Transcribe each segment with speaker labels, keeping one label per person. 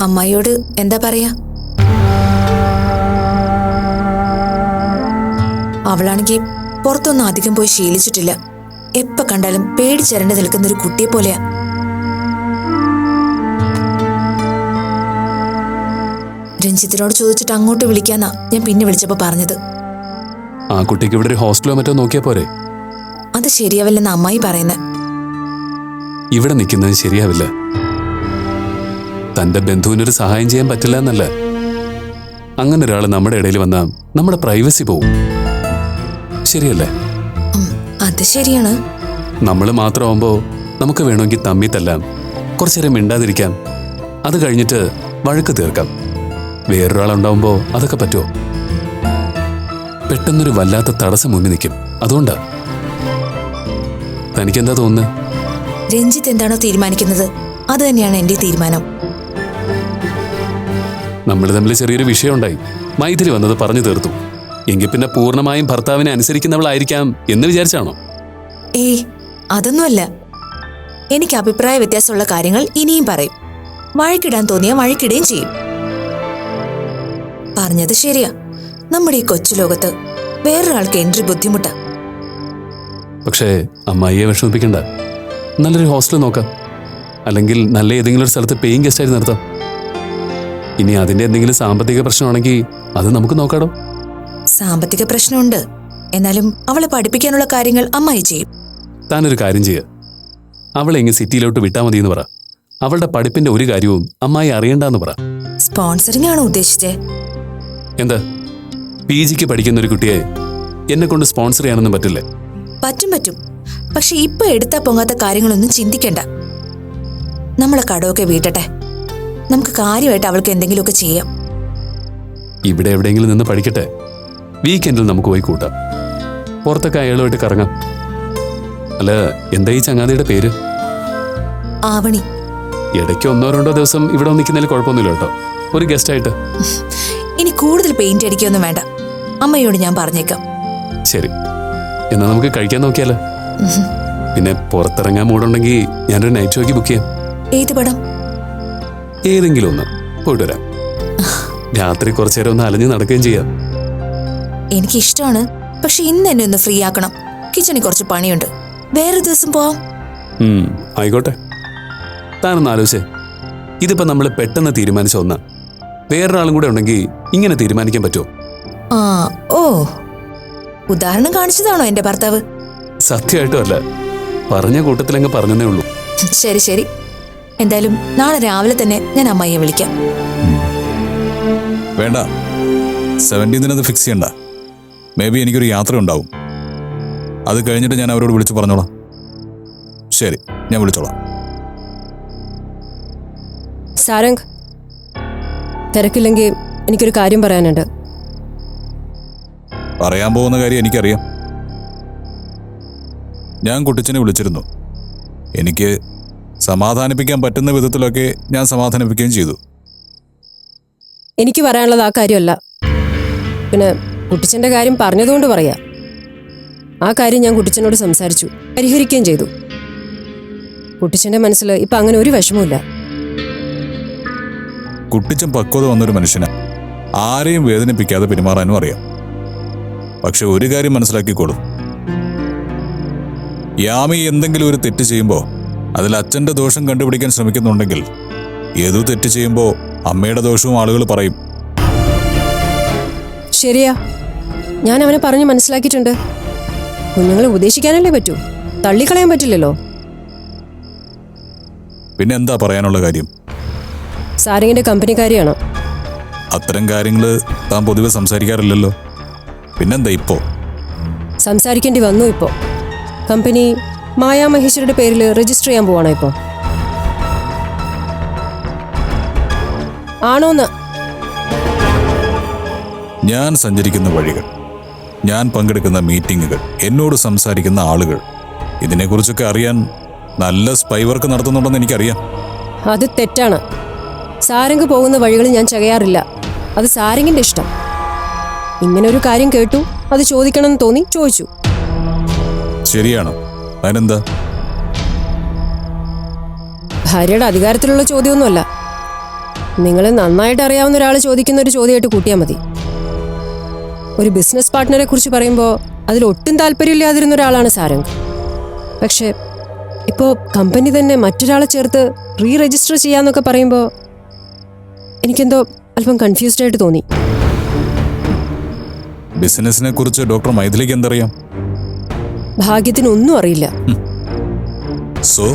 Speaker 1: അമ്മായിയോട് എന്താ പറയാ? അവളാണെങ്കിൽ പുറത്തൊന്നും അധികം പോയി ശീലിച്ചിട്ടില്ല. എപ്പ കണ്ടാലും പേടിച്ചരണ്ട് നിൽക്കുന്ന ഒരു കുട്ടിയെ പോലെയാ. രഞ്ജിത്തിനോട് ചോദിച്ചിട്ട് അങ്ങോട്ട് വിളിക്കാന്നാ ഞാൻ പിന്നെ വിളിച്ചപ്പോ പറഞ്ഞത്.
Speaker 2: ആ കുട്ടിക്ക് ഇവിടെ ഒരു ഹോസ്റ്റലോ മറ്റോ നോക്കിയാ പോരെ?
Speaker 1: അത് ശരിയാവില്ലെന്ന് അമ്മായി പറയുന്നത്.
Speaker 2: ഇവിടെ നിൽക്കുന്നത് ശരിയാവില്ല. തന്റെ ബന്ധുവിനൊരു സഹായം ചെയ്യാൻ പറ്റില്ല എന്നല്ല, അങ്ങനെ ഒരാൾ നമ്മുടെ ഇടയിൽ വന്നാൽ നമ്മുടെ പ്രൈവസി പോവും. ശരിയല്ലേ?
Speaker 1: അത് ശരിയാണ്.
Speaker 2: നമ്മൾ മാത്രമാകുമ്പോ നമുക്ക് വേണമെങ്കിൽ തമ്മി തല്ലാം, കുറച്ചേരം മിണ്ടാതിരിക്കാം, അത് കഴിഞ്ഞിട്ട് വഴക്ക് തീർക്കാം. വേറൊരാളുണ്ടാവുമ്പോ അതൊക്കെ പറ്റുമോ? പെട്ടെന്നൊരു വല്ലാത്ത തടസ്സം മുന്നിൽ നിൽക്കും. അതുകൊണ്ടാ. തനിക്കെന്താ തോന്നുന്നത്?
Speaker 1: രഞ്ജിത്ത് എന്താണോ തീരുമാനിക്കുന്നത് അത് തന്നെയാണ് എന്റെ തീരുമാനം.
Speaker 2: നമ്മൾ തമ്മിൽ ചെറിയൊരു വിഷയം ഉണ്ടായി. മൈഥിലി വന്നത് പറഞ്ഞു തീർത്തു. എങ്കിൽ പിന്നെ പൂർണ്ണമായും ഭർത്താവിനെ അനുസരിക്കുന്നവളായിരിക്കാം എന്ന് വിചാരിച്ചാണോ?
Speaker 1: ഏയ്, അതൊന്നുമല്ല. എനിക്ക് അഭിപ്രായ വ്യത്യാസമുള്ള കാര്യങ്ങൾ ഇനിയും പറയും. വഴക്കിടാൻ തോന്നിയാൽ വഴക്കിടുകയും ചെയ്യും. പറഞ്ഞത് ശരിയാ. നമ്മുടെ ഈ കൊച്ചു ലോകത്ത് വേറൊരാൾക്ക് എൻട്രി ബുദ്ധിമുട്ടാ.
Speaker 2: പക്ഷേ അമ്മായിയെ വിഷമിപ്പിക്കണ്ട. നല്ലൊരു ഹോസ്റ്റൽ നോക്കാം, അല്ലെങ്കിൽ നല്ല ഏതെങ്കിലും ഒരു സ്ഥലത്ത് പേയിങ് ഗസ്റ്റായിട്ട് നിർത്താം. ഇനി അതിന്റെ എന്തെങ്കിലും സാമ്പത്തിക പ്രശ്നമാണെങ്കിൽ അത് നമുക്ക് നോക്കാടോ.
Speaker 1: സാമ്പത്തിക പ്രശ്നമുണ്ട്, എന്നാലും അവളെ പഠിപ്പിക്കാനുള്ള കാര്യങ്ങൾ അമ്മായി ചെയ്യും.
Speaker 2: താനൊരു കാര്യം ചെയ്യുക, അവളെ ഇങ്ങ് സിറ്റിയിലോട്ട് വിട്ടാൽ മതി എന്ന് പറ. അവളുടെ പഠിപ്പിന്റെ ഒരു കാര്യവും അമ്മായി അറിയണ്ടെന്ന് പറ.
Speaker 1: സ്പോൺസറിംഗ് ആണോ ഉദ്ദേശിച്ചേ?
Speaker 2: എന്താ, PGക്ക് പഠിക്കുന്ന ഒരു കുട്ടിയെ എന്നെ കൊണ്ട് സ്പോൺസർ ചെയ്യാനൊന്നും പറ്റില്ലേ?
Speaker 1: പറ്റും. പക്ഷെ ഇപ്പൊ എടുത്താ പൊങ്ങാത്ത കാര്യങ്ങളൊന്നും ചിന്തിക്കണ്ട. നമ്മളെ കടമൊക്കെ വീട്ടട്ടെ. നമുക്ക് കാര്യമായിട്ട് അവൾക്ക് എന്തെങ്കിലുമൊക്കെ ചെയ്യാം.
Speaker 2: ഇവിടെ എവിടെയെങ്കിലും നിന്ന് പഠിക്കട്ടെ. വീക്കെൻഡിൽ നമുക്ക് പോയി കൂട്ടാം. പുറത്തൊക്കെ അയാളുമായിട്ട് കറങ്ങാം. അല്ല, എന്താ ഈ ചങ്ങാതിയുടെ പേര്?
Speaker 1: ആവണി.
Speaker 2: ഇടയ്ക്ക് 1-2 ദിവസം ഇവിടെ നിൽക്കുന്നതിൽ കുഴപ്പമൊന്നുമില്ല കേട്ടോ, ഒരു ഗസ്റ്റായിട്ട്.
Speaker 1: ഇനി കൂടുതൽ പെയിന്റ് അടിക്കൊന്നും വേണ്ട. അമ്മയോട് ഞാൻ പറഞ്ഞേക്കാം.
Speaker 2: ശരി, എന്നാ നമുക്ക് കഴിക്കാൻ നോക്കിയാലോ? പിന്നെ പുറത്തിറങ്ങാൻ മൂടുണ്ടെങ്കിൽ ഞാനൊരു നൈറ്റ് ഷോയ്ക്ക് ബുക്ക് ചെയ്യാം.
Speaker 1: ഏത് പടം?
Speaker 2: ഏതെങ്കിലും ഒന്ന് പോയിട്ട് വരാം. രാത്രി കുറച്ചു നേരം ഒന്ന് അലഞ്ഞ് നടക്കുകയും ചെയ്യാം.
Speaker 1: എനിക്കിഷ്ടമാണ്, പക്ഷെ ഇന്ന് എന്നെ ഒന്ന് ഫ്രീ ആക്കണം. കിച്ചണിൽ കുറച്ച് പണിയുണ്ട്. വേറെ ദിവസം പോവാം.
Speaker 2: ആയിക്കോട്ടെ. താനൊന്ന് ആലോചിച്ചേ. ഇതിപ്പോ നമ്മൾ പെട്ടെന്ന് തീരുമാനിച്ച ഒന്നാ. വേറൊരാളും കൂടെ ഉണ്ടെങ്കിൽ ഇങ്ങനെ തീരുമാനിക്കാൻ പറ്റുമോ?
Speaker 1: ഓ, ഉദാഹരണം കാണിച്ചതാണോ എന്റെ ഭർത്താവ്?
Speaker 2: സത്യമായിട്ടും അല്ല, പറഞ്ഞ കൂട്ടത്തിലങ്ങ് പറഞ്ഞതേ ഉള്ളൂ.
Speaker 1: ശരി. എന്തായാലും നാളെ രാവിലെ തന്നെ ഞാൻ അമ്മായിയെ വിളിക്കാം.
Speaker 3: വേണ്ട, 17 ഫിക്സ് ചെയ്യണ്ട. മേ ബി എനിക്കൊരു യാത്ര ഉണ്ടാവും. അത് കഴിഞ്ഞിട്ട് ഞാൻ അവരോട് വിളിച്ചു പറഞ്ഞോളാം. ശരി, ഞാൻ വിളിച്ചോളാം.
Speaker 4: സാരംഗ്, തിരക്കില്ലെങ്കിൽ എനിക്കൊരു കാര്യം പറയാനുണ്ട്.
Speaker 3: പറയാൻ പോകുന്ന കാര്യം എനിക്കറിയാം. ഞാൻ കുട്ടിച്ചനെ വിളിച്ചിരുന്നു. എനിക്ക് സമാധാനിപ്പിക്കാൻ പറ്റുന്ന വിധത്തിലൊക്കെ ഞാൻ സമാധാനിപ്പിക്കുകയും ചെയ്തു.
Speaker 4: എനിക്ക് പറയാനുള്ളത് ആ കാര്യമല്ല. പിന്നെ കുട്ടിച്ചൻ്റെ കാര്യം പറഞ്ഞതുകൊണ്ട് പറയാം. ആ കാര്യം ഞാൻ കുട്ടിച്ചനോട് സംസാരിച്ചു, പരിഹരിക്കുകയും ചെയ്തു. കുട്ടിച്ചൻ്റെ മനസ്സിൽ ഇപ്പം അങ്ങനെ ഒരു വിഷമമില്ല.
Speaker 3: കുട്ടിച്ചൻ പക്വത വന്നൊരു മനുഷ്യന് ആരെയും വേദനിപ്പിക്കാതെ പെരുമാറാനും അറിയാം. പക്ഷെ ഒരു കാര്യം മനസ്സിലാക്കിക്കോളും, യാമി എന്തെങ്കിലും ഒരു തെറ്റ് ചെയ്യുമ്പോൾ അതിൽ അച്ഛൻ്റെ ദോഷം കണ്ടുപിടിക്കാൻ ശ്രമിക്കുന്നുണ്ടെങ്കിൽ ഏതു തെറ്റ് ചെയ്യുമ്പോൾ അമ്മയുടെ ദോഷവും ആളുകൾ പറയും.
Speaker 4: ശരിയാ, ഞാൻ അവനെ പറഞ്ഞ് മനസ്സിലാക്കിയിട്ടുണ്ട്. കുഞ്ഞുങ്ങളെ ഉപദേശിക്കാനല്ലേ പറ്റൂ, തള്ളിക്കളയാൻ പറ്റില്ലല്ലോ.
Speaker 3: പിന്നെ എന്താ പറയാനുള്ള കാര്യം?
Speaker 4: സാരംഗിന്റെ കമ്പനിക്കാരിയാണ്.
Speaker 3: അത്തരം കാര്യങ്ങൾ താൻ പൊതുവെ സംസാരിക്കാറില്ലല്ലോ. പിന്നെന്താ ഇപ്പോ
Speaker 4: സംസാരിക്കേണ്ടി വന്നു? ഇപ്പോ കമ്പനി മായാമഹേശ്വരിയുടെ പേരിൽ രജിസ്റ്റർ ചെയ്യാൻ പോവാണോ ഇപ്പോ? ആണോന്ന്?
Speaker 3: ഞാൻ സഞ്ചരിക്കുന്ന വഴികൾ, ഞാൻ പങ്കെടുക്കുന്ന മീറ്റിങ്ങുകൾ, എന്നോട് സംസാരിക്കുന്ന ആളുകൾ, ഇതിനെക്കുറിച്ചൊക്കെ അറിയാൻ നല്ല സ്പൈ വർക്ക് നടത്തുന്നുണ്ടെന്ന് എനിക്കറിയാം.
Speaker 4: അത് തെറ്റാണ്. സാരംഗ് പോകുന്ന വഴികൾ ഞാൻ ചെയ്യാറില്ല. അത് സാരംഗിന്റെ ഇഷ്ടം. ഇങ്ങനൊരു കാര്യം കേട്ടു, അത് ചോദിക്കണമെന്ന് തോന്നി ചോദിച്ചു.
Speaker 3: ശരിയാണ്, അതിനെന്താ?
Speaker 4: ഭാര്യയുടെ അധികാരത്തിലുള്ള ചോദ്യമൊന്നുമല്ല. നിങ്ങൾ നന്നായിട്ട് അറിയാവുന്ന ഒരാൾ ചോദിക്കുന്ന ഒരു ചോദ്യമായിട്ട് കൂട്ടിയാൽ മതി. ഒരു ബിസിനസ് പാർട്ട്ണറെ കുറിച്ച് പറയുമ്പോൾ അതിൽ ഒട്ടും താല്പര്യമില്ലാതിരുന്ന ഒരാളാണ് സാരംഗ്. പക്ഷേ ഇപ്പോൾ കമ്പനി തന്നെ മറ്റൊരാളെ ചേർത്ത് രജിസ്റ്റർ ചെയ്യാന്നൊക്കെ പറയുമ്പോൾ എനിക്കെന്തോ അല്പം കൺഫ്യൂസ്ഡ് ആയിട്ട് തോന്നി.
Speaker 3: ബിസിനസിനെ കുറിച്ച് ഡോക്ടർ മൈഥിലിക്ക് എന്തറിയാം?
Speaker 4: ഭാഗ്യത്തിന് ഒന്നും അറിയില്ല.
Speaker 3: So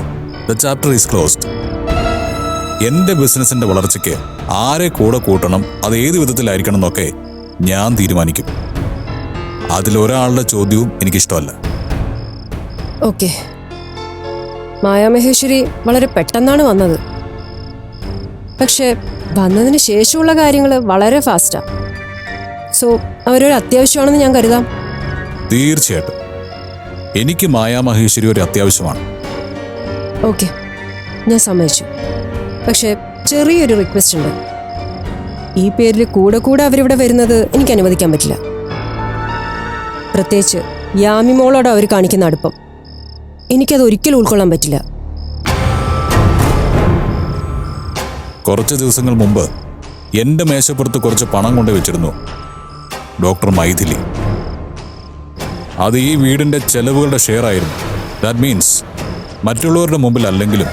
Speaker 3: the chapter is closed. എന്റെ ബിസിനസിന്റെ വളർച്ചയ്ക്ക് ആരെ കൂടെ കൂട്ടണം, അത് ഏത് വിധത്തിലായിരിക്കണം എന്നൊക്കെ ഞാൻ തീരുമാനിക്കും. അതിലൊരാളുടെ ചോദ്യവും എനിക്കിഷ്ടമല്ല.
Speaker 4: ഓക്കെ, മായാമഹേശ്വരി വളരെ പെട്ടെന്നാണ് വന്നത്. പക്ഷെ വന്നതിന് ശേഷമുള്ള കാര്യങ്ങൾ വളരെ ഫാസ്റ്റാ. സോ അവരൊരു അത്യാവശ്യമാണെന്ന് ഞാൻ കരുതാം.
Speaker 3: തീർച്ചയായിട്ടും എനിക്ക് മായാമഹേശ്വരി ഒരു അത്യാവശ്യമാണ്.
Speaker 4: ഓക്കെ, ഞാൻ സമ്മതിച്ചു. പക്ഷെ ചെറിയൊരു റിക്വസ്റ്റ് ഉണ്ട്. ഈ പേരിൽ കൂടെ കൂടെ അവരിവിടെ വരുന്നത് എനിക്ക് അനുവദിക്കാൻ പറ്റില്ല. പ്രത്യേകിച്ച് യാമിമോളോട് അവർ കാണിക്കുന്ന അടുപ്പം എനിക്കത് ഒരിക്കലും ഉൾക്കൊള്ളാൻ പറ്റില്ല.
Speaker 3: കുറച്ച് ദിവസങ്ങൾ മുമ്പ് എന്റെ മേശപ്പുറത്ത് കുറച്ച് പണം കൊണ്ട് വെച്ചിരുന്നു ഡോക്ടർ മൈഥിലി. അത് ഈ വീടിന്റെ ചെലവുകളുടെ ഷെയർ ആയിരുന്നു. ദാറ്റ് മീൻസ് മറ്റുള്ളവരുടെ മുമ്പിൽ അല്ലെങ്കിലും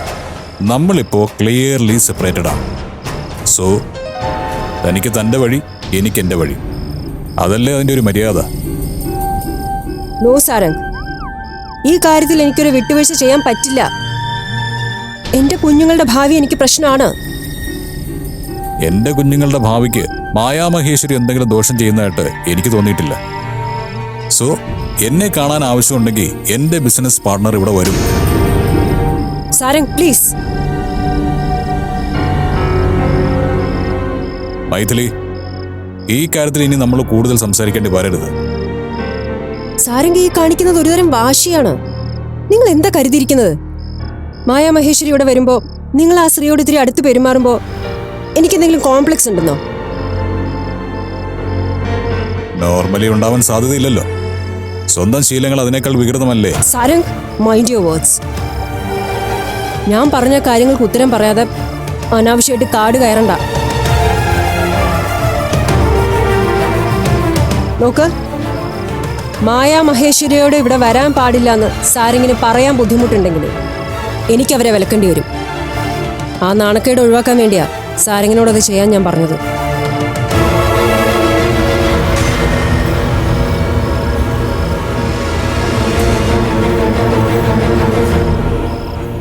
Speaker 3: നമ്മളിപ്പോ ക്ലിയർലി സെപ്പറേറ്റഡ് ആണ്. സോ തനിക്ക് തൻ്റെ വഴി, എനിക്ക് എൻ്റെ വഴി. അതല്ലേ അതിൻ്റെ ഒരു മര്യാദ.
Speaker 4: നോ സാരംഗ്, ഈ കാര്യത്തിൽ എനിക്കൊരു വിട്ടുവീഴ്ച ചെയ്യാൻ പറ്റില്ല. എന്റെ കുഞ്ഞുങ്ങളുടെ ഭാവി എനിക്ക് പ്രശ്നമാണ്.
Speaker 3: എൻ്റെ കുഞ്ഞുങ്ങളുടെ ഭാവിക്ക് മായാമഹേശ്വരി എന്തെങ്കിലും ദോഷം ചെയ്യുന്നതായിട്ട് എനിക്ക് തോന്നിയിട്ടില്ല. സോ എന്നെ കാണാൻ ആവശ്യമുണ്ടെങ്കിൽ എൻ്റെ ബിസിനസ് പാർട്ണർ ഇവിടെ വരും.
Speaker 4: സാരംഗ് പ്ലീസ്.
Speaker 3: മൈഥിലി, ഈ കാര്യത്തിൽ ഇനി നമ്മൾ കൂടുതൽ സംസാരിക്കേണ്ടി വരരുത്.
Speaker 4: സാരംഗ് ഈ കാണിക്കുന്നത് ഒരുതരം വാശിയാണ്. നിങ്ങൾ എന്താ കരുതിയിരിക്കുന്നത്? മായാമഹേശ്വരി ഇവിടെ വരുമ്പോ നിങ്ങൾ ആ സ്ത്രീയോട് ഇത്തിരി അടുത്ത് പെരുമാറുമ്പോ എനിക്കെന്തെങ്കിലും കോംപ്ലക്സ് ഉണ്ടെന്നോ?
Speaker 3: നോർമലി ഉണ്ടാവാൻ സാധ്യതയില്ലല്ലോ. സ്വന്തം ശീലങ്ങൾ അതിനേക്കാൾ വികൃതമല്ലേ?
Speaker 4: Sarang, mind your words. ഞാൻ പറഞ്ഞ കാര്യങ്ങൾക്ക് ഉത്തരം പറയാതെ അനാവശ്യമായിട്ട് കാട് കയറണ്ട. നോക്ക്, മായാമഹേശ്വരിയോട് ഇവിടെ വരാൻ പാടില്ല എന്ന് സാരംഗിന് പറയാൻ ബുദ്ധിമുട്ടുണ്ടെങ്കിൽ എനിക്കവരെ വിലക്കേണ്ടി വരും. ആ നാണക്കേട് ഒഴിവാക്കാൻ വേണ്ടിയാ സാരംഗിനോടത് ചെയ്യാൻ ഞാൻ പറഞ്ഞത്.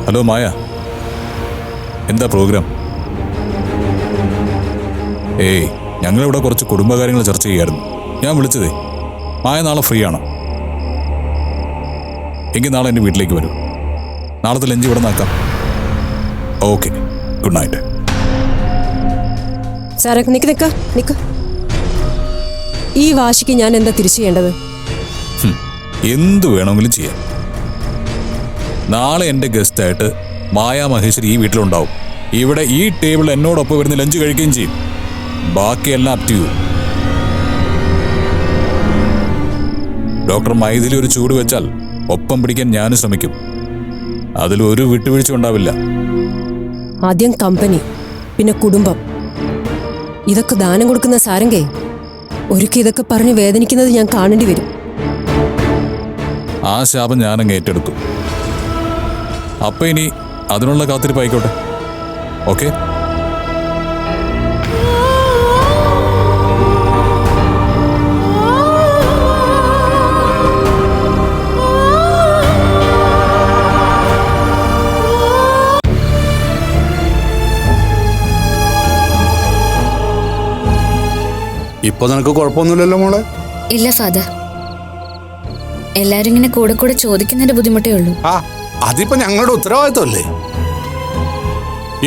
Speaker 3: ഹലോ മായ, എന്താ പ്രോഗ്രാം? ഏയ്, ഞങ്ങളിവിടെ കുറച്ച് കുടുംബകാര്യങ്ങൾ ചർച്ച ചെയ്യായിരുന്നു. ഞാൻ വിളിച്ചതേ, മായ നാളെ ഫ്രീ ആണോ? എങ്കിൽ നാളെ എൻ്റെ വീട്ടിലേക്ക് വരൂ. നാളത്തെ ലഞ്ച് ഇവിടെ നിന്നാക്കാം. Okay, good night.
Speaker 4: സാരംഗ്, നിക്ക്. ഈ വാശിക്ക് ഞാൻ എന്താ തിരിച്ചു ചെയ്യേണ്ടത്?
Speaker 3: എന്തു വേണമെങ്കിലും ചെയ്യാം. നാളെ എൻ്റെ ഗസ്റ്റായിട്ട് മായാമഹേശ്വരി ഈ വീട്ടിലുണ്ടാവും. ഇവിടെ ഈ ടേബിൾ എന്നോടൊപ്പം വരുന്ന ലഞ്ച് കഴിക്കുകയും ചെയ്യും. ബാക്കിയെല്ലാം up to you. Doctor Mythili ഒരു ചൂട് വെച്ചാൽ ഒപ്പം പിടിക്കാൻ ഞാനും ശ്രമിക്കും. അതിലൊരു വിട്ടുവീഴ്ച ഉണ്ടാവില്ല.
Speaker 4: ആദ്യം കമ്പനി, പിന്നെ കുടുംബം. ഇതൊക്കെ ദാനം കൊടുക്കുന്ന സാരംഗേ, ഒരിക്കൽ ഇതൊക്കെ പറഞ്ഞ് വേദനിക്കുന്നത് ഞാൻ കാണേണ്ടി വരും.
Speaker 3: ആ ശാപം ഞാനങ്ങ് ഏറ്റെടുത്തു. അപ്പൊ ഇനി അതിനുള്ള കാത്തിരിപ്പ് ആയിക്കോട്ടെ. ഓക്കെ.
Speaker 5: ഇപ്പൊ നിനക്ക് കുഴപ്പമൊന്നുമില്ലല്ലോ മോളെ?
Speaker 6: ഇല്ല ഫാദർ, എല്ലാരും ഇങ്ങനെ കൂടെ കൂടെ ചോദിക്കുന്നതിന്റെ ബുദ്ധിമുട്ടേ ഉള്ളൂ.
Speaker 5: അതിപ്പോ ഞങ്ങളുടെ ഉത്തരവാദിത്വമല്ലേ?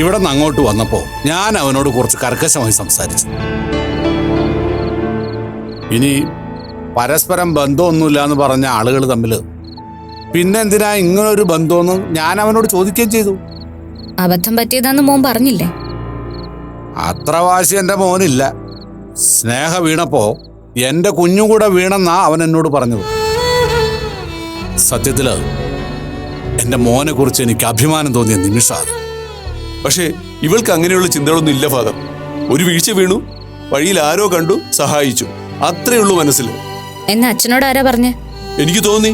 Speaker 5: ഇവിടെ നിന്ന് അങ്ങോട്ട് വന്നപ്പോ ഞാൻ അവനോട് കുറച്ച് കർക്കശമായി സംസാരിച്ചു. ഇനി പരസ്പരം ബന്ധമൊന്നുമില്ല എന്ന് പറഞ്ഞ ആളുകൾ തമ്മില് പിന്നെന്തിനാ ഇങ്ങനൊരു ബന്ധമെന്ന് ഞാൻ അവനോട് ചോദിക്കുകയും ചെയ്തു.
Speaker 6: അബദ്ധം പറ്റിയതാന്ന് മോൻ പറഞ്ഞില്ലേ?
Speaker 5: അത്ര വാശി എന്റെ മോനില്ല. സ്നേഹ വീണപ്പോ എന്റെ കുഞ്ഞുകൂടെ വീണെന്നാ അവൻ എന്നോട് പറഞ്ഞത്. സത്യത്തില് എന്റെ മോനെ കുറിച്ച് എനിക്ക് അഭിമാനം തോന്നിയ നിമിഷം അത്.
Speaker 7: പക്ഷേ ഇവൾക്ക് അങ്ങനെയുള്ള ചിന്തകളൊന്നും ഇല്ല ഫാദർ. ഒരു വീഴ്ച വീണു, വഴിയിൽ ആരോ കണ്ടു, സഹായിച്ചു, അത്രേ ഉള്ളൂ മനസ്സിൽ.
Speaker 6: എന്നാ അച്ഛനോട് ആരാ പറഞ്ഞേ?
Speaker 7: എനിക്ക് തോന്നി.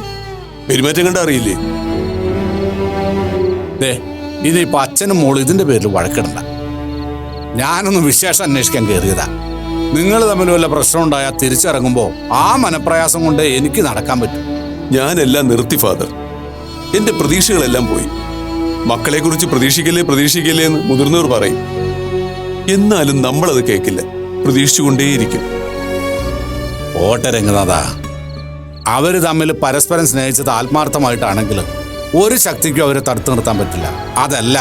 Speaker 7: പെരുമാറ്റം കണ്ട അറിയില്ലേ?
Speaker 5: ഇനിയിപ്പോ അച്ഛനും മോളും ഇതിന്റെ പേരിൽ വഴക്കിടണ്ട. ഞാനൊന്ന് വിശേഷം അന്വേഷിക്കാൻ കയറിയതാ. നിങ്ങൾ തമ്മിൽ വല്ല പ്രശ്നം ഉണ്ടായാൽ തിരിച്ചിറങ്ങുമ്പോ ആ മനപ്രയാസം കൊണ്ട് എനിക്ക് നടക്കാൻ പറ്റും.
Speaker 7: ഞാനെല്ലാം നിർത്തി ഫാദർ. എന്റെ പ്രതീക്ഷകളെല്ലാം പോയി. മക്കളെ കുറിച്ച് പ്രതീക്ഷിക്കല്ലേ എന്ന് മുതിർന്നവർ പറയും. എന്നാലും നമ്മളത് കേൾക്കില്ല, പ്രതീക്ഷിച്ചുകൊണ്ടേയിരിക്കും.
Speaker 5: ഓട്ട രംഗനാഥ, അവര് തമ്മിൽ പരസ്പരം സ്നേഹിച്ചത് ആത്മാർത്ഥമായിട്ടാണെങ്കിലും ഒരു ശക്തിക്കും അവരെ തടുത്തു നിർത്താൻ പറ്റില്ല. അതല്ല,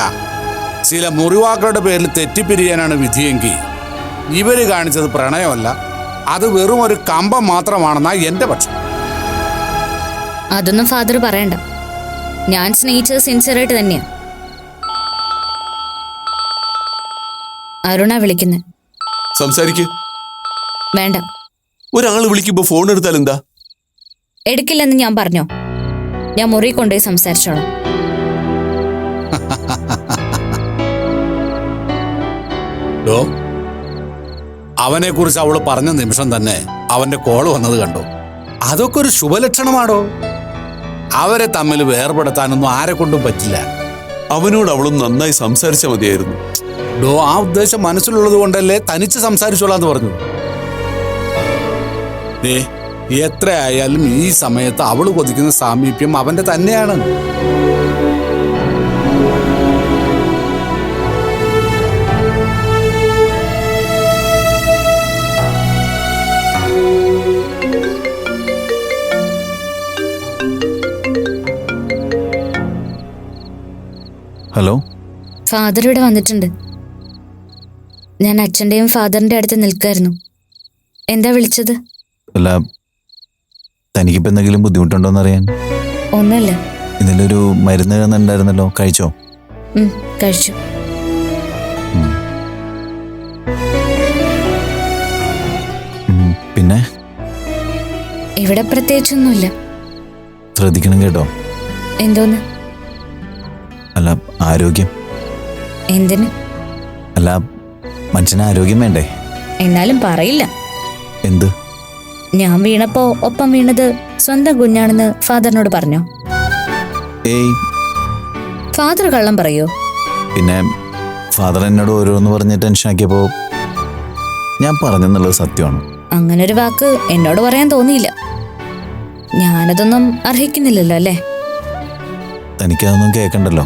Speaker 5: ചില മുറിവാക്കളുടെ പേരിൽ തെറ്റിപ്പിരിയാനാണ് വിധിയെങ്കിൽ ഇവര് കാണിച്ചത് പ്രണയമല്ല, അത് വെറും ഒരു കമ്പം മാത്രമാണെന്നാ എന്റെ പക്ഷം.
Speaker 6: അതൊന്നും ഫാദർ പറയണ്ട. ഞാൻ സ്നേഹിച്ചത് സിൻസിയറായിട്ട് തന്നെയാ. അരുണ വിളിക്കുന്നത്.
Speaker 7: സംസാരിക്ക്.
Speaker 6: വേണ്ട.
Speaker 7: ഒരാൾ വിളിക്കുമ്പോ ഫോൺ എടുത്താൽ എന്താ?
Speaker 6: എടുക്കില്ലെന്ന് ഞാൻ പറഞ്ഞോ? ഞാൻ മുറി കൊണ്ടുപോയി സംസാരിച്ചോളാം.
Speaker 5: അവനെ കുറിച്ച് അവള് പറഞ്ഞ നിമിഷം തന്നെ അവന്റെ കോള് വന്നത് കണ്ടു. അതൊക്കെ ഒരു ശുഭലക്ഷണമാണോ? അവരെ തമ്മിൽ വേർപെടുത്താനൊന്നും ആരെ കൊണ്ടും പറ്റില്ല.
Speaker 7: അവനോട് അവളും നന്നായി സംസാരിച്ചാൽ മതിയായിരുന്നു.
Speaker 5: ആ ഉദ്ദേശം മനസ്സിലുള്ളത് കൊണ്ടല്ലേ തനിച്ച് സംസാരിച്ചോളാന്ന് പറഞ്ഞു. എത്രയായാലും ഈ സമയത്ത് അവള് കൊതിക്കുന്ന സാമീപ്യം അവന്റെ തന്നെയാണ്.
Speaker 8: ഹലോ,
Speaker 6: ഫാദർ ഇവിടെ വന്നിട്ടുണ്ട്. ഞാൻ അച്ഛൻ്റെയും ഫാദറിന്റെ അടുത്ത് നിൽക്കായിരുന്നു. എന്താ വിളിച്ചത്?
Speaker 8: അല്ല, തനിക്കിപ്പോൾ എന്തെങ്കിലും ബുദ്ധിമുട്ടുണ്ടോന്ന് അറിയാൻ.
Speaker 6: ഒന്നുമില്ല.
Speaker 8: ഇതിലൊരു മരുന്ന് തന്നിട്ടുണ്ടായിരുന്നല്ലോ, കഴിച്ചോ?
Speaker 6: കഴിച്ചു.
Speaker 8: പിന്നെ
Speaker 6: ഇവിടെ പ്രത്യേകിച്ചൊന്നുമില്ല.
Speaker 8: ശ്രദ്ധിക്കണം കേട്ടോ.
Speaker 6: എന്തോന്ന്?
Speaker 8: അല്ല, ആരോഗ്യം.
Speaker 6: എന്തിന്?
Speaker 8: അല്ല, മനുഷ്യന് ആരോഗ്യം വേണ്ടേ?
Speaker 6: എന്നാലും പറയില്ല.
Speaker 8: എന്ത്?
Speaker 6: ഞാൻ വീണപ്പോ ഒപ്പം വീണത് സ്വന്തം കുഞ്ഞാണെന്ന് ഫാദറിനോട് പറഞ്ഞോ?
Speaker 8: ഏയ്,
Speaker 6: ഫാദർ കള്ളം പറയോ?
Speaker 8: പിന്നെ ഫാദർ എന്നോട് ഓരോന്ന് പറഞ്ഞ് ടെൻഷനാക്കിയപ്പോൾ ഞാൻ പറഞ്ഞെന്നുള്ളത് സത്യമാണ്.
Speaker 6: അങ്ങനൊരു വാക്ക് എന്നോട് പറയാൻ തോന്നിയില്ല. ഞാനതൊന്നും അർഹിക്കുന്നില്ലല്ലോ അല്ലേ?
Speaker 8: തനിക്കതൊന്നും കേൾക്കണ്ടല്ലോ.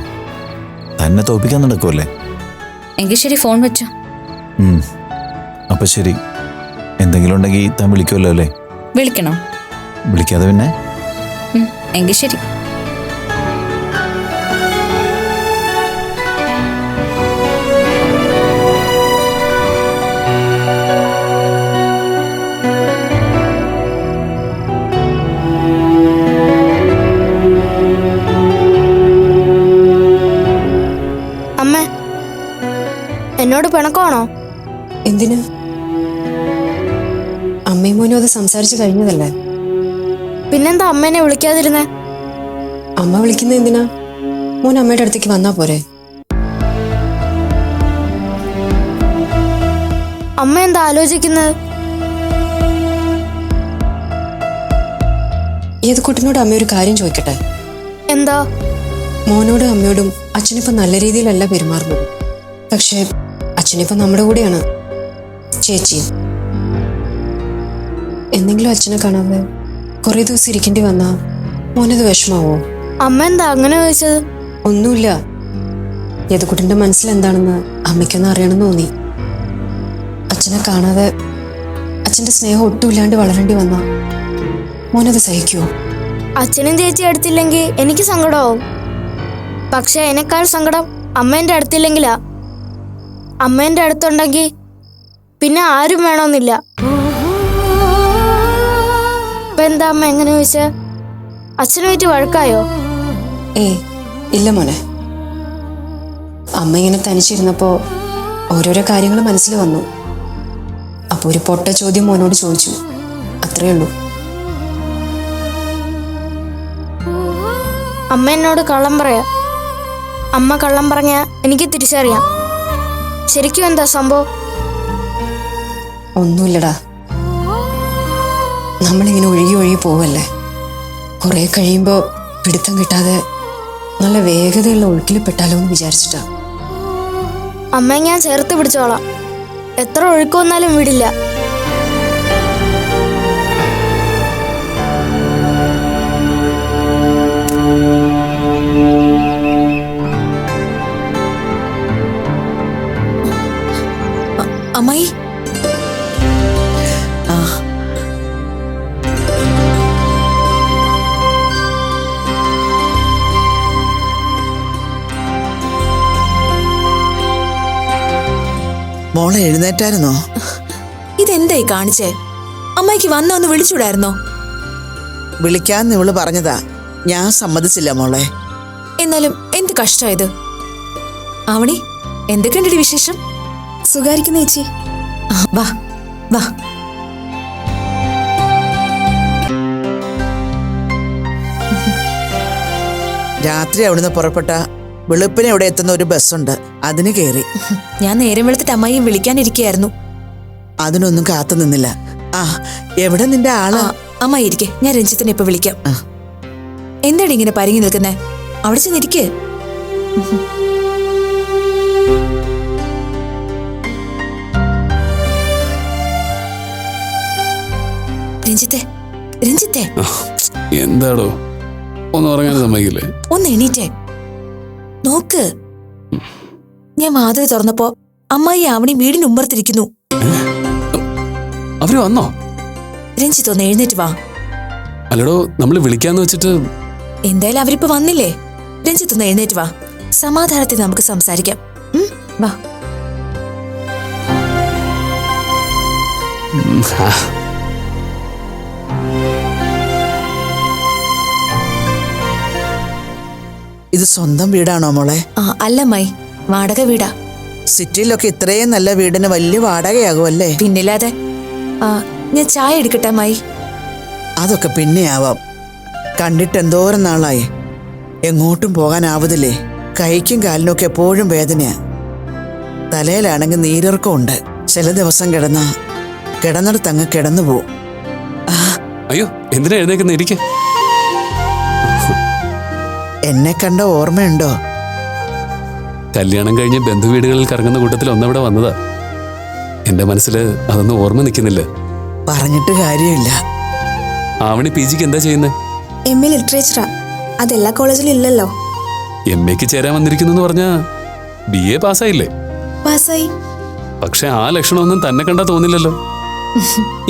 Speaker 8: തന്നെ തോപ്പിക്കാൻ നടക്കുമല്ലേ?
Speaker 6: എങ്കിൽ ശരി, ഫോൺ വെച്ചോ.
Speaker 8: അപ്പൊ ശരി, എന്തെങ്കിലും ഉണ്ടെങ്കിൽ താൻ വിളിക്കുമല്ലോ അല്ലേ?
Speaker 6: വിളിക്കണോ?
Speaker 8: വിളിക്കാതെ പിന്നെ?
Speaker 6: എങ്കിൽ ശരി.
Speaker 9: അമ്മ, എന്നോട് പിണക്കമാണോ?
Speaker 4: എന്തിന്? അമ്മയും മോനും അത് സംസാരിച്ചു കഴിഞ്ഞതല്ലേ.
Speaker 9: പിന്നെന്താ അമ്മേനെ വിളിക്കാതിരുന്നേ?
Speaker 4: അമ്മ വിളിക്കുന്നത് എന്തിനാ? മോൻ അമ്മയുടെ അടുത്തേക്ക് വന്നാ പോരെ?
Speaker 9: അമ്മ എന്താ ആലോചിക്കുന്നത്?
Speaker 4: ഏത് കുട്ടിനോട് അമ്മ ഒരു കാര്യം ചോദിക്കട്ടെ?
Speaker 9: എന്താ?
Speaker 4: മോനോടും അമ്മയോടും അച്ഛനിപ്പോ നല്ല രീതിയിലല്ല പെരുമാറുന്നത്. പക്ഷെ അച്ഛനിപ്പോ നമ്മുടെ കൂടെയാണ്. ചേച്ചിയും എന്തെങ്കിലും അച്ഛനെ കാണാതെ കുറെ ദിവസം ഇരിക്കേണ്ടി വന്നാ മോനത് വിഷമാവോ?
Speaker 9: അമ്മ എന്താ അങ്ങനെ ചോദിച്ചത്?
Speaker 4: ഒന്നുമില്ല. യദുക്കുട്ടിന്റെ മനസ്സിൽ എന്താണെന്ന് അമ്മയ്ക്കൊന്നും അറിയണമെന്ന് തോന്നി. അച്ഛനെ കാണാതെ അച്ഛന്റെ സ്നേഹം ഒട്ടുമില്ലാണ്ട് വളരേണ്ടി വന്നാ മോനത് സഹിക്കുവോ?
Speaker 9: അച്ഛനും ചേച്ചി അടുത്തില്ലെങ്കിൽ എനിക്ക് സങ്കടമാവും. പക്ഷെ എന്നെക്കാൾ സങ്കടം അമ്മേന്റെ അടുത്തില്ലെങ്കിലാ. അമ്മേന്റെ അടുത്തുണ്ടെങ്കിൽ പിന്നെ ആരും വേണമെന്നില്ല. ഇപ്പൊ എന്താ അമ്മ എങ്ങനെ ചോദിച്ച? അച്ഛനുമായിട്ട് വഴക്കായോ?
Speaker 4: ഇല്ല മോനെ. അമ്മ ഇങ്ങനെ തനിച്ചിരുന്നപ്പോ ഓരോരോ കാര്യങ്ങൾ മനസ്സിൽ വന്നു. അപ്പൊ ഒരു പൊട്ട ചോദ്യം മോനോട് ചോദിച്ചു, അത്രേ ഉള്ളൂ.
Speaker 9: അമ്മ എന്നോട് കള്ളം പറയാ. അമ്മ കള്ളം പറഞ്ഞ എനിക്ക് തിരിച്ചറിയാം. ശരിക്കും എന്താ സംഭവം?
Speaker 4: ഒന്നുമില്ലടാ, നമ്മളിങ്ങനെ ഒഴുകി ഒഴുകി പോവല്ലേ. കുറെ കഴിയുമ്പോൾ പിടുത്തം കിട്ടാതെ നല്ല വേഗതയുള്ള ഒഴുക്കിൽ പെട്ടാലോ എന്ന് വിചാരിച്ചിട്ടാ.
Speaker 9: അമ്മയെ ഞാൻ ചേർത്ത് പിടിച്ചോളാം. എത്ര ഒഴുക്ക് വന്നാലും വിടില്ല.
Speaker 1: അമ്മായി,
Speaker 10: മോളെ എഴുന്നേറ്റായിരുന്നോ?
Speaker 1: ഇതെന്തായി കാണിച്ചേ? അമ്മായിക്ക് വന്നൊന്ന് വിളിച്ചൂടായിരുന്നോ?
Speaker 10: വിളിക്കാന്ന് ഇവള് പറഞ്ഞതാ, ഞാൻ സമ്മതിച്ചില്ല മോളെ.
Speaker 1: എന്നാലും എന്ത് കഷ്ടമായത്. ആവണി, എന്തൊക്കെയുണ്ടടി വിശേഷം?
Speaker 9: സുഖായിരിക്കുന്ന ചേച്ചി.
Speaker 1: വാ വാ.
Speaker 10: രാത്രി അവിടുന്ന് പുറപ്പെട്ട വെളുപ്പിനെ ഇവിടെ എത്തുന്ന ഒരു ബസ്സുണ്ട്, അതിന് കയറി.
Speaker 1: ഞാൻ നേരം വെളുത്തിട്ട് അമ്മായിയെ വിളിക്കാനിരിക്കുകയായിരുന്നു.
Speaker 10: അതിനൊന്നും കാത്തു നിന്നില്ല. ആ, എവിടെ നിന്റെ ആള്?
Speaker 1: അമ്മായി ഇരിക്കെ, ഞാൻ രഞ്ജിത്തിനെ ഇപ്പൊ വിളിക്കാം. എന്താണ് ഇങ്ങനെ പരിങ്ങി നിൽക്കുന്നേ? അവിടെ ചെന്നിരിക്കേ. രഞ്ജിത്തെ, രഞ്ജിത്തെ,
Speaker 2: എന്താടോ ഒന്ന് ഉറങ്ങാൻ സമ്മതിക്കില്ലേ?
Speaker 1: ഒന്ന് എണീറ്റേ. നോക്ക്, ഞാൻ വാതിൽ തുറന്നപ്പോ അമ്മായി ആവണി വീടിന് ഉമ്പർത്തിരിക്കുന്നു.
Speaker 2: അവര് വന്നോ?
Speaker 1: രഞ്ജിത്ത് ഒന്ന് എഴുന്നേറ്റ് വാ.
Speaker 2: അല്ലടോ, നമ്മൾ വിളിക്കാന്ന് വെച്ചിട്ട്.
Speaker 1: എന്തായാലും അവരിപ്പോ വന്നില്ലേ. രഞ്ജിത്ത് ഒന്ന് എഴുന്നേറ്റ് വാ, സമാധാനത്തിൽ നമുക്ക് സംസാരിക്കാം. വാ.
Speaker 10: ഇത് സ്വന്തം വീടാണോ മോളെ?
Speaker 1: അല്ലമ്മായി, വാടക വീടാ.
Speaker 10: സിറ്റിയിലൊക്കെ ഇത്രയും നല്ല വീടിന് വലിയ വാടകയാകുമല്ലേ?
Speaker 1: പിന്നില്ലാതെ. ഞാൻ ചായ എടുക്കട്ടെ അമ്മായി?
Speaker 10: അതൊക്കെ പിന്നെ ആവാം. കണ്ടിട്ട് എന്തോരം നാളായി. എങ്ങോട്ടും പോകാനാവതില്ലേ. കൈക്കും കാലിനൊക്കെ എപ്പോഴും വേദനയാ. തലയിലാണെങ്കിൽ നീരിറക്കമുണ്ട്. ചില ദിവസം കിടന്നിടത്തങ്ങ് കിടന്നു പോവും.
Speaker 2: അയ്യോ, എന്തിനാ എഴുന്നേക്കുന്ന? ഇരിക്കെ.
Speaker 10: എന്നെ കണ്ട ഓർമ്മയുണ്ടോ?
Speaker 2: കല്യാണം കഴിഞ്ഞ് ബന്ധുവീടുകളിൽ കറങ്ങുന്ന കൂട്ടത്തിൽ ഒന്നവിടെ വന്നതാ. എന്റെ മനസ്സിൽ അതൊന്നും ഓർമ്മ നിൽക്കുന്നില്ല.
Speaker 10: പറഞ്ഞിട്ട് കാര്യമില്ല.
Speaker 2: ആവണി PGക്ക് എന്താ ചെയ്യുന്നത്?
Speaker 9: MA ലിറ്ററേച്ചറാ. അതെല്ലാ കോളേജിലും ഇല്ലല്ലോ.
Speaker 2: MAക്ക് ചേരാൻ വന്നിരിക്കുന്നു പറഞ്ഞാ BA പാസ്സായില്ലേ?
Speaker 9: പാസ്സായി.
Speaker 2: പക്ഷെ ആ ലക്ഷണമൊന്നും തന്നെ കണ്ടാ തോന്നില്ലല്ലോ.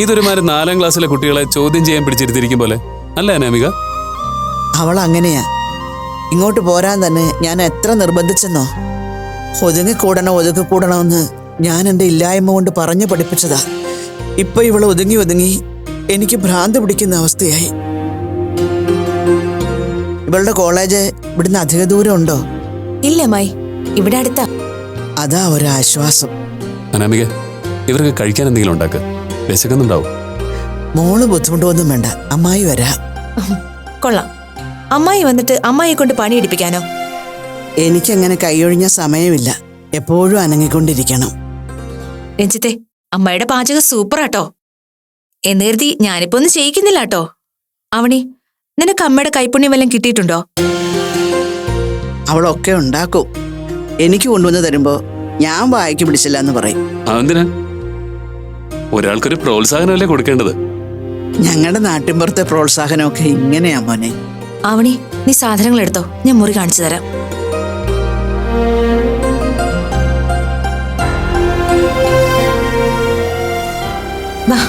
Speaker 2: ഇതൊരുമാതിരി 4ാം ക്ലാസ്സിലെ കുട്ടികളെ ചോദ്യം ചെയ്യാൻ പിടിച്ചിരുത്തിരിക്കും പോലെ അല്ല അനാമിക?
Speaker 10: അവൾ അങ്ങനെയാ. ഇങ്ങോട്ട് പോരാൻ തന്നെ ഞാൻ എത്ര നിർബന്ധിച്ചെന്നോ. ഒതുങ്ങിക്കൂടണമെന്ന് ഞാൻ എൻ്റെ ഇല്ലായ്മ കൊണ്ട് പറഞ്ഞു പഠിപ്പിച്ചതാ. ഇപ്പൊ ഇവള് ഒതുങ്ങി എനിക്ക് ഭ്രാന്ത് പിടിക്കുന്ന അവസ്ഥയായി. ഇവളുടെ കോളേജ് ഇവിടുന്ന് അധിക ദൂരം ഉണ്ടോ?
Speaker 1: ഇല്ല അമ്മായി, ഇവിടെ അടുത്താ.
Speaker 10: അതാ ഒരാശ്വാസം.
Speaker 2: അനാമിക, ഇവർക്ക് കഴിക്കാൻ എന്തെങ്കിലും ഉണ്ടാക്കുക. വിശക്കുന്നുണ്ടാവും.
Speaker 10: മോള് ബുദ്ധിമുട്ടൊന്നും വേണ്ട, അമ്മായി വരാം.
Speaker 1: കൊള്ളാം. അമ്മായി വന്നിട്ട് അമ്മായിയെ കൊണ്ട് പണിയെടുപ്പിക്കാനോ?
Speaker 10: എനിക്കങ്ങനെ കൈയൊഴിഞ്ഞ സമയമില്ല. എപ്പോഴും അനങ്ങിക്കൊണ്ടിരിക്കണം.
Speaker 1: രഞ്ജിത്തെ, അമ്മായിയുടെ പാചകം സൂപ്പറാട്ടോ. എന്ന് കരുതി ഞാനിപ്പോ ഒന്നും ചെയ്യിക്കുന്നില്ല കേട്ടോ. അവണി, നിനക്ക് അമ്മയുടെ കൈപ്പുണ്യം വല്ലതും കിട്ടിയിട്ടുണ്ടോ?
Speaker 10: അവളൊക്കെ ഉണ്ടാക്കും. എനിക്ക് കൊണ്ടുവന്ന് തരുമ്പോ ഞാൻ വായിക്ക് പിടിച്ചില്ല എന്ന് പറയും.
Speaker 2: അതെന്തിനാ? ഒരാൾക്കൊരു പ്രോത്സാഹനമല്ലേ കൊടുക്കേണ്ടത്?
Speaker 10: ഞങ്ങളുടെ നാട്ടിൻപുറത്തെ പ്രോത്സാഹനമൊക്കെ ഇങ്ങനെയാ മോനെ.
Speaker 1: ആവണി, നീ സാധനങ്ങൾ എടുത്തോ, ഞാൻ മുറി കാണിച്ചു തരാം. വാ.